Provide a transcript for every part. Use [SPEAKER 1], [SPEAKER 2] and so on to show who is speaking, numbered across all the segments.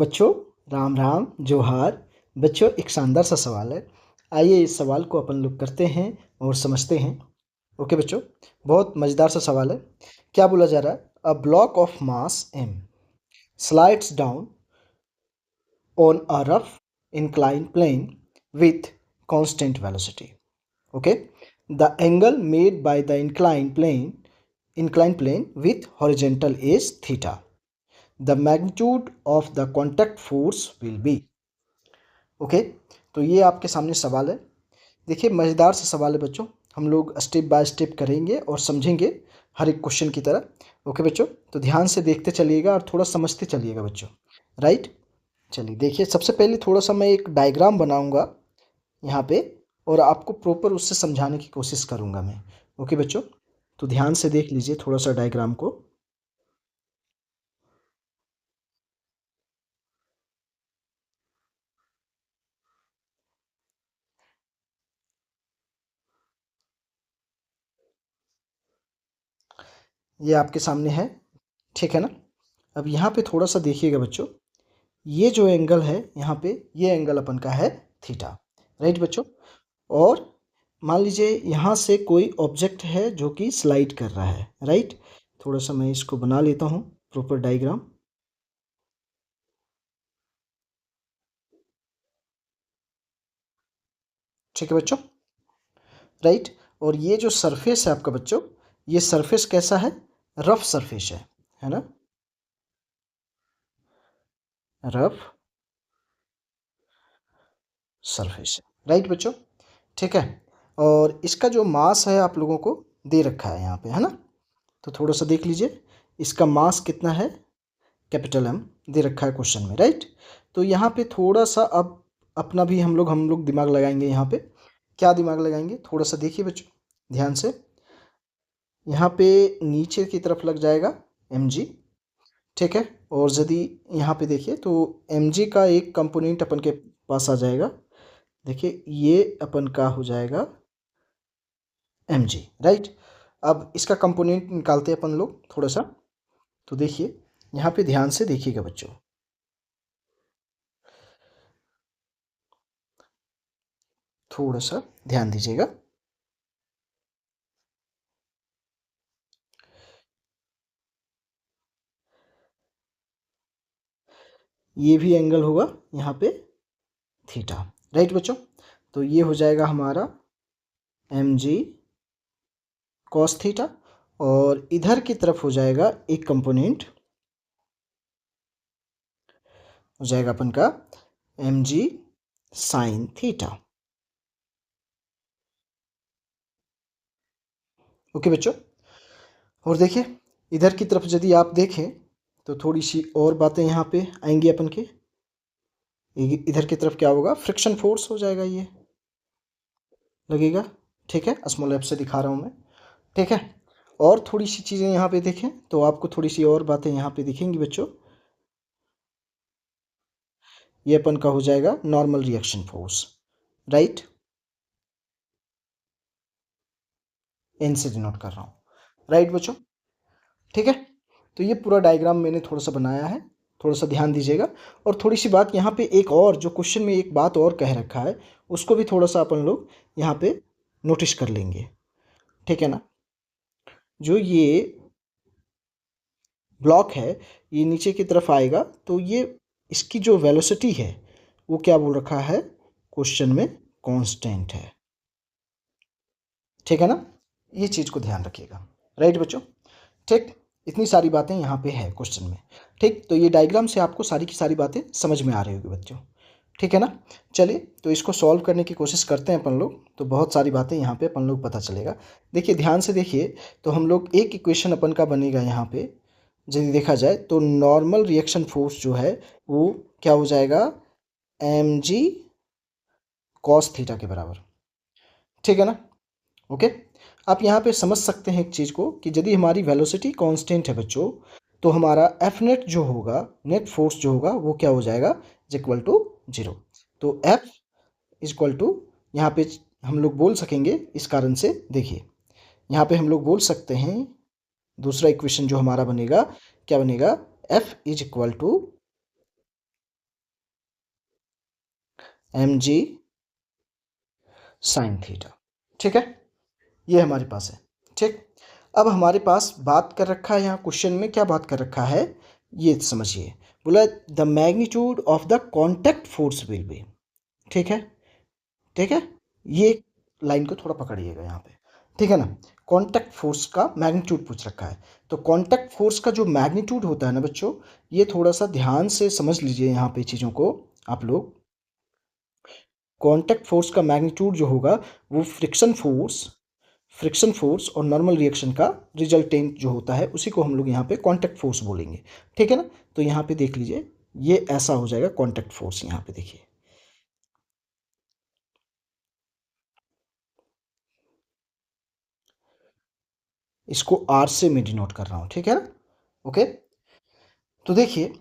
[SPEAKER 1] बच्चों राम राम जोहार। बच्चों एक शानदार सा सवाल है। आइए इस सवाल को अपन लोग करते हैं और समझते हैं। ओके बच्चों, बहुत मज़ेदार सा सवाल है। क्या बोला जा रहा है? A block of mass m slides down on a rough inclined plane with constant velocity. Okay, the angle made by the inclined plane with horizontal is theta. The magnitude of the contact force will be. Okay, तो ये आपके सामने सवाल है। देखिए मज़ेदार सा सवाल है बच्चों। हम लोग स्टेप बाय स्टेप करेंगे और समझेंगे हर एक क्वेश्चन की तरह। ओके बच्चों, तो ध्यान से देखते चलिएगा और थोड़ा समझते चलिएगा बच्चों। राइट, चलिए देखिए, सबसे पहले थोड़ा सा मैं एक डायग्राम बनाऊंगा यहाँ पे और आपको प्रॉपर उससे समझाने की कोशिश करूँगा मैं। ओके बच्चों, तो ध्यान से देख लीजिए थोड़ा सा डायग्राम को। ये आपके सामने है, ठीक है ना। अब यहाँ पे थोड़ा सा देखिएगा बच्चों, ये जो एंगल है यहाँ पे, ये एंगल अपन का है थीटा। राइट बच्चों, और मान लीजिए यहाँ से कोई ऑब्जेक्ट है जो कि स्लाइड कर रहा है। राइट, थोड़ा सा मैं इसको बना लेता हूँ प्रॉपर डायग्राम। ठीक है बच्चों, राइट। और ये जो सरफेस है आपका बच्चों, ये सरफेस कैसा है? रफ सरफेस है ना, रफ सरफेस है। राइट बच्चों, ठीक है। और इसका जो मास है आप लोगों को दे रखा है यहाँ पे, है ना। तो थोड़ा सा देख लीजिए, इसका मास कितना है? कैपिटल M दे रखा है क्वेश्चन में। राइट, तो यहाँ पे थोड़ा सा अब अपना भी हम लोग दिमाग लगाएंगे यहाँ पे। क्या दिमाग लगाएंगे? थोड़ा सा देखिए बच्चों ध्यान से। यहाँ पे नीचे की तरफ लग जाएगा mg, ठीक है। और यदि यहाँ पे देखिए तो mg का एक कंपोनेंट अपन के पास आ जाएगा। देखिए ये अपन का हो जाएगा mg। राइट, अब इसका कंपोनेंट निकालते हैं अपन लोग थोड़ा सा। तो देखिए यहाँ पे ध्यान से देखिएगा बच्चों, थोड़ा सा ध्यान दीजिएगा। ये भी एंगल होगा यहाँ पे थीटा। राइट बच्चों, तो ये हो जाएगा हमारा mg cos थीटा, और इधर की तरफ हो जाएगा एक कंपोनेंट, हो जाएगा अपन का mg sin थीटा। ओके बच्चों, और देखिए इधर की तरफ यदि आप देखें तो थोड़ी सी और बातें यहाँ पे आएंगी अपन के। इधर की तरफ क्या होगा? फ्रिक्शन फोर्स हो जाएगा, ये लगेगा। ठीक है, स्मॉल एफ से दिखा रहा हूँ मैं। ठीक है, और थोड़ी सी चीज़ें यहाँ पे देखें तो आपको थोड़ी सी और बातें यहाँ पे दिखेंगी बच्चों। ये अपन का हो जाएगा normal reaction force. Right, N से डिनोट कर रहा हूँ। राइट बच्चों, ठीक है। तो ये पूरा डायग्राम मैंने थोड़ा सा बनाया है, थोड़ा सा ध्यान दीजिएगा। और थोड़ी सी बात यहाँ पे एक और, जो क्वेश्चन में एक बात और कह रखा है, उसको भी थोड़ा सा अपन लोग यहाँ पे नोटिस कर लेंगे। ठीक है ना, जो ये ब्लॉक है ये नीचे की तरफ आएगा तो ये इसकी जो वेलोसिटी है वो क्या बोल रखा है क्वेश्चन में? कांस्टेंट है। ठीक है ना, ये चीज़ को ध्यान रखिएगा। राइट बच्चों, ठीक, इतनी सारी बातें यहाँ पे है क्वेश्चन में। ठीक, तो ये डायग्राम से आपको सारी की सारी बातें समझ में आ रही होगी बच्चों। ठीक है ना, चलिए तो इसको सॉल्व करने की कोशिश करते हैं अपन लोग, तो बहुत सारी बातें यहाँ पे अपन लोग पता चलेगा। देखिए ध्यान से देखिए, तो हम लोग एक इक्वेशन अपन का बनेगा यहाँ पे। यदि देखा जाए तो नॉर्मल रिएक्शन फोर्स जो है वो क्या हो जाएगा? mg cos थीटा के बराबर। ठीक है ना, ओके। आप यहाँ पे समझ सकते हैं एक चीज़ को कि यदि हमारी वेलोसिटी कांस्टेंट है बच्चों, तो हमारा एफ नेट जो होगा, नेट फोर्स जो होगा वो क्या हो जाएगा? Is equal to 0। तो एफ इज इक्वल टू, यहाँ पे हम लोग बोल सकेंगे इस कारण से, देखिए यहाँ पे हम लोग बोल सकते हैं दूसरा इक्वेशन जो हमारा बनेगा, क्या बनेगा? F is equal to mg sine theta. ठीक है, ये हमारे पास है। ठीक, अब हमारे पास बात कर रखा है यहाँ क्वेश्चन में, क्या बात कर रखा है ये समझिए। बोला the magnitude of the contact force will be. ठीक है, ठीक है, ये लाइन को थोड़ा पकड़िएगा यहाँ पे। ठीक है ना, कॉन्टैक्ट फोर्स का मैग्नीट्यूड पूछ रखा है। तो कॉन्टैक्ट फोर्स का जो मैग्नीट्यूड होता है ना बच्चों, ये थोड़ा सा ध्यान से समझ लीजिए यहाँ पे चीज़ों को आप लोग। कॉन्टैक्ट फोर्स का मैग्नीट्यूड जो होगा वो फ्रिक्शन फोर्स और नॉर्मल रिएक्शन का रिजल्टेंट जो होता है उसी को हम लोग यहाँ पे कॉन्टैक्ट फोर्स बोलेंगे। ठीक है ना, तो यहाँ पे देख लीजिए ये ऐसा हो जाएगा कॉन्टैक्ट फोर्स। यहाँ पे देखिए, इसको आर से मैं डिनोट कर रहा हूँ। ठीक है ना, ओके। तो देखिए,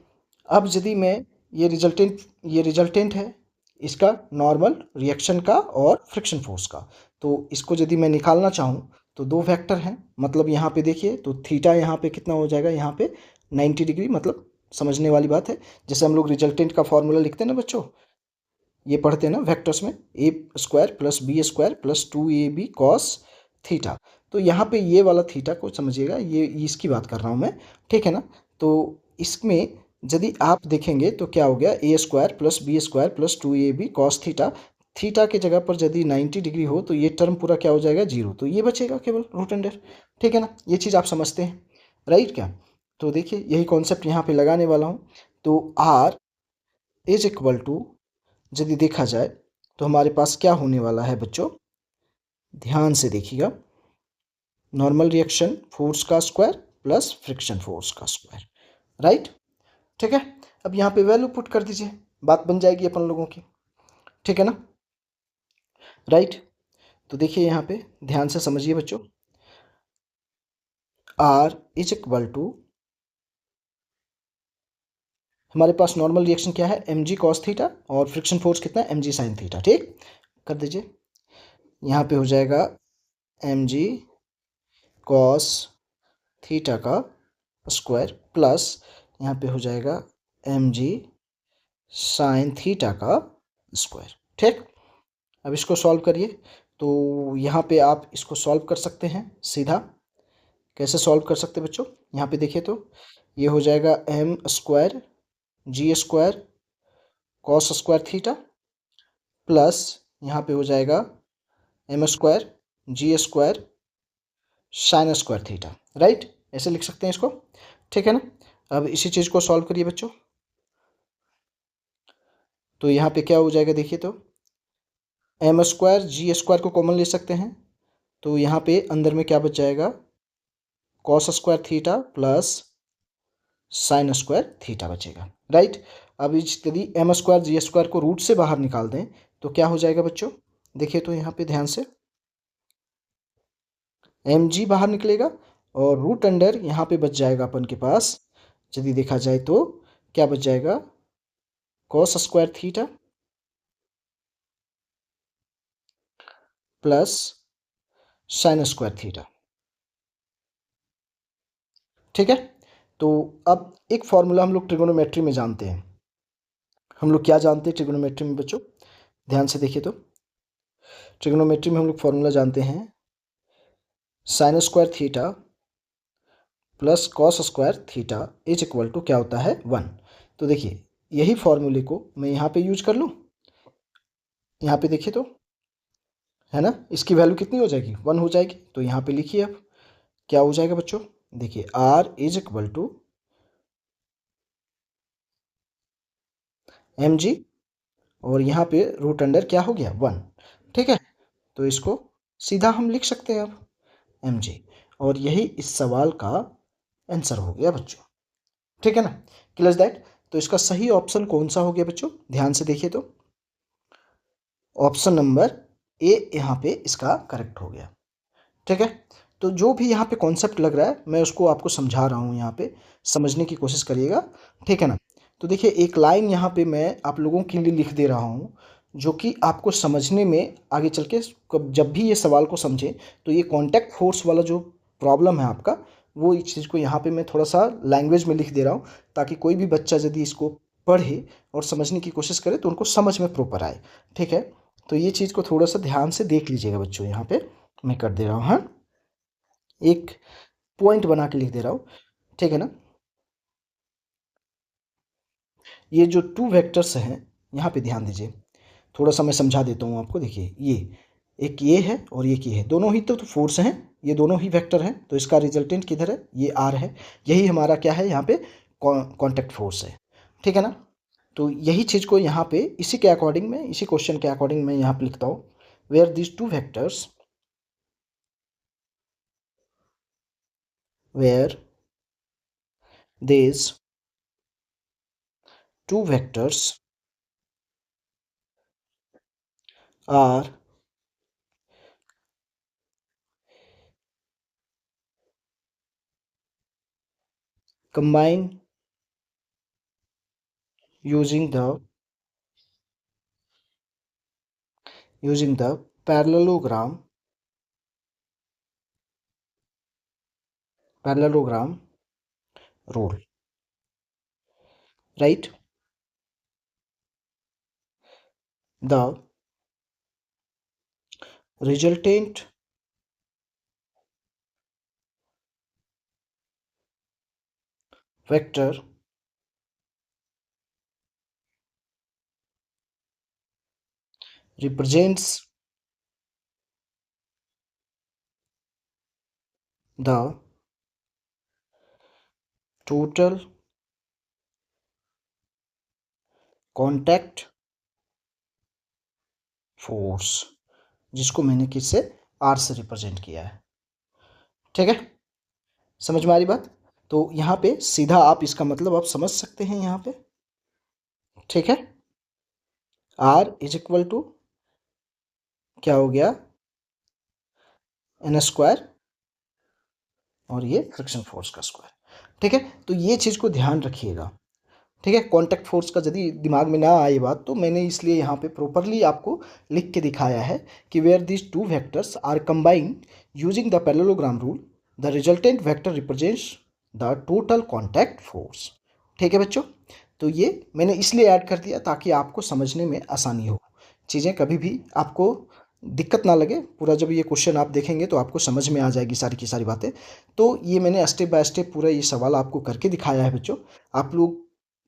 [SPEAKER 1] अब यदि मैं ये रिजल्टेंट है इसका नॉर्मल रिएक्शन का और फ्रिक्शन फोर्स का, तो इसको यदि मैं निकालना चाहूँ तो दो वेक्टर हैं। मतलब यहाँ पे देखिए, तो थीटा यहाँ पे कितना हो जाएगा, यहाँ पे 90 डिग्री। मतलब समझने वाली बात है, जैसे हम लोग रिजल्टेंट का फॉर्मूला लिखते हैं ना बच्चों, ये पढ़ते हैं ना वेक्टर्स में, a square plus b square plus 2ab cos theta. तो यहाँ पे ये वाला थीटा को समझिएगा, ये इसकी बात कर रहा हूँ मैं। ठीक है ना, तो इसमें यदि आप देखेंगे तो क्या हो गया, a square plus b square plus 2ab cos theta. Theta की जगह पर यदि 90 डिग्री हो तो ये टर्म पूरा क्या हो जाएगा, जीरो। तो ये बचेगा केवल रूट अंडर। ठीक है ना, ये चीज़ आप समझते हैं, राइट क्या। तो देखिए यही कॉन्सेप्ट यहाँ पे लगाने वाला हूँ। तो आर इज इक्वल टू, यदि देखा जाए तो हमारे पास क्या होने वाला है बच्चों, ध्यान से देखिएगा, नॉर्मल रिएक्शन फोर्स का स्क्वायर प्लस फ्रिक्शन फोर्स का स्क्वायर, राइट। ठीक है, अब यहाँ पे वैल्यू पुट कर दीजिए, बात बन जाएगी अपन लोगों की। ठीक है ना, राइट। तो देखिए यहाँ पे ध्यान से समझिए बच्चों, आर इज इक्वल टू, हमारे पास नॉर्मल रिएक्शन क्या है, एम जी कॉस थीटा, और फ्रिक्शन फोर्स कितना है, एम जी साइन थीटा। ठीक, कर दीजिए, यहाँ पे हो जाएगा एम जी कॉस थीटा का स्क्वायर प्लस यहाँ पे हो जाएगा एम जी साइन थीटा का स्क्वायर। ठीक, अब इसको सॉल्व करिए। तो यहाँ पे आप इसको सॉल्व कर सकते हैं सीधा। कैसे सॉल्व कर सकते हैं बच्चों, यहाँ पे देखिए तो ये हो जाएगा m square g square cos square theta plus यहाँ पे हो जाएगा m square g square sine square theta, right. ऐसे लिख सकते हैं इसको। ठीक है ना, अब इसी चीज़ को सॉल्व करिए बच्चों। तो यहाँ पे क्या हो जाएगा देखिए, तो एम स्क्वायर जी स्क्वायर को कॉमन ले सकते हैं, तो यहाँ पे अंदर में क्या बच जाएगा, cos square theta plus sign square theta बचेगा, राइट। अब यदि एम स्क्वायर जी स्क्वायर को रूट से बाहर निकाल दें तो क्या हो जाएगा बच्चों, देखिए तो यहाँ पे ध्यान से, एम जी बाहर निकलेगा और रूट अंडर यहाँ पे बच जाएगा अपन के पास, यदि देखा जाए तो क्या बच जाएगा, cos square theta plus sign square theta. ठीक है, तो अब एक फॉर्मूला हम लोग ट्रिगोनोमेट्री में जानते हैं। हम लोग क्या जानते हैं ट्रिगोनोमेट्री में बच्चों, ध्यान से देखिए तो ट्रिगोनोमेट्री में हम लोग फॉर्मूला जानते हैं, sine square theta plus cos square theta is equal to क्या होता है, 1। तो देखिए यही फॉर्मूले को मैं यहाँ पे यूज कर लूँ, यहाँ पे देखिए तो, है ना, इसकी वैल्यू कितनी हो जाएगी, 1 हो जाएगी। तो यहाँ पे लिखिए अब क्या हो जाएगा बच्चों, देखिए R is equal to M G और यहाँ पे रूट अंडर क्या हो गया, 1। ठीक है, तो इसको सीधा हम लिख सकते हैं अब एम जी, और यही इस सवाल का आंसर हो गया बच्चों। ठीक है ना, क्लियर दैट। तो इसका सही ऑप्शन कौन सा हो गया बच्चों, ध्यान से देखिए तो ऑप्शन नंबर ए यहाँ पे इसका करेक्ट हो गया। ठीक है, तो जो भी यहाँ पे कॉन्सेप्ट लग रहा है मैं उसको आपको समझा रहा हूँ, यहाँ पे समझने की कोशिश करिएगा। ठीक है ना, तो देखिए एक लाइन यहाँ पे मैं आप लोगों के लिए लिख दे रहा हूँ जो कि आपको समझने में आगे चल के, जब भी ये सवाल को समझें तो ये कॉन्टैक्ट फोर्स वाला जो प्रॉब्लम है आपका, वो इस चीज़ को यहाँ पे मैं थोड़ा सा लैंग्वेज में लिख दे रहा हूँ ताकि कोई भी बच्चा यदि इसको पढ़े और समझने की कोशिश करें तो उनको समझ में प्रॉपर आए। ठीक है, तो ये चीज़ को थोड़ा सा ध्यान से देख लीजिएगा बच्चों। यहाँ पे मैं कर दे रहा हूँ, हाँ, एक पॉइंट बना के लिख दे रहा हूँ। ठीक है ना, ये जो टू वेक्टर्स हैं यहाँ पे ध्यान दीजिए, थोड़ा सा मैं समझा देता हूँ आपको। देखिए, ये है और ये है, दोनों ही तो फोर्स हैं, ये दोनों ही वेक्टर हैं, तो इसका रिजल्टेंट किधर है, ये आर है। यही हमारा क्या है यहाँ पे, कॉन्टैक्ट फोर्स है। ठीक है ना, तो यही चीज़ को यहाँ पे इसी के अकॉर्डिंग में, इसी क्वेश्चन के अकॉर्डिंग मैं यहाँ पे लिखता हूँ, where this two vectors, where these two vectors are combined using the parallelogram rule, right? The resultant vector represents the total contact force, जिसको मैंने किससे, आर से रिप्रेजेंट किया है। ठीक है, समझ में आ रही बात? तो यहाँ पे सीधा आप इसका मतलब आप समझ सकते हैं यहाँ पे। ठीक है, आर इज इक्वल टू क्या हो गया, एन स्क्वायर, और ये फ्रिक्शन फोर्स का स्क्वायर। ठीक है, तो ये चीज़ को ध्यान रखिएगा। ठीक है, कॉन्टैक्ट फोर्स का यदि दिमाग में ना आए बात, तो मैंने इसलिए यहाँ पे प्रॉपरली आपको लिख के दिखाया है कि where this two vectors are combined using the parallelogram rule, the resultant vector represents the total contact force. ठीक है बच्चों, तो ये मैंने इसलिए ऐड कर दिया ताकि आपको समझने में आसानी हो, चीज़ें कभी भी आपको दिक्कत ना लगे। पूरा जब ये क्वेश्चन आप देखेंगे तो आपको समझ में आ जाएगी सारी की सारी बातें। तो ये मैंने स्टेप बाय स्टेप पूरा ये सवाल आपको करके दिखाया है बच्चों। आप लोग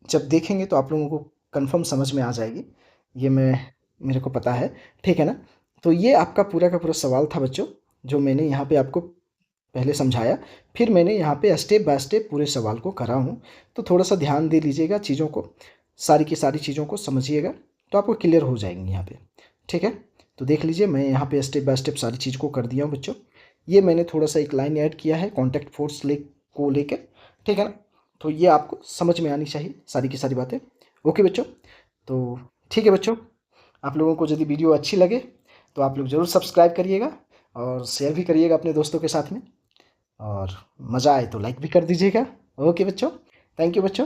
[SPEAKER 1] जब देखेंगे तो आप लोगों को कंफर्म समझ में आ जाएगी, ये मेरे को पता है। ठीक है ना, तो ये आपका पूरा का पूरा सवाल था बच्चों, जो मैंने यहाँ पे आपको पहले समझाया, फिर मैंने यहाँ पे स्टेप बाय स्टेप पूरे सवाल को करा हूँ। तो थोड़ा सा ध्यान दे लीजिएगा चीज़ों को, सारी की सारी चीज़ों को समझिएगा, तो आपको क्लियर हो जाएंगी यहाँ पे। ठीक है, तो देख लीजिए मैं यहाँ पे स्टेप बाय स्टेप सारी चीज़ को कर दिया हूँ बच्चों। ये मैंने थोड़ा सा एक लाइन ऐड किया है कॉन्टैक्ट फोर्स को लेकर। ठीक है ना, तो ये आपको समझ में आनी चाहिए सारी की सारी बातें। ओके बच्चों, तो ठीक है बच्चों, आप लोगों को यदि वीडियो अच्छी लगे तो आप लोग ज़रूर सब्सक्राइब करिएगा और शेयर भी करिएगा अपने दोस्तों के साथ में, और मज़ा आए तो लाइक भी कर दीजिएगा। ओके बच्चों, थैंक यू बच्चों।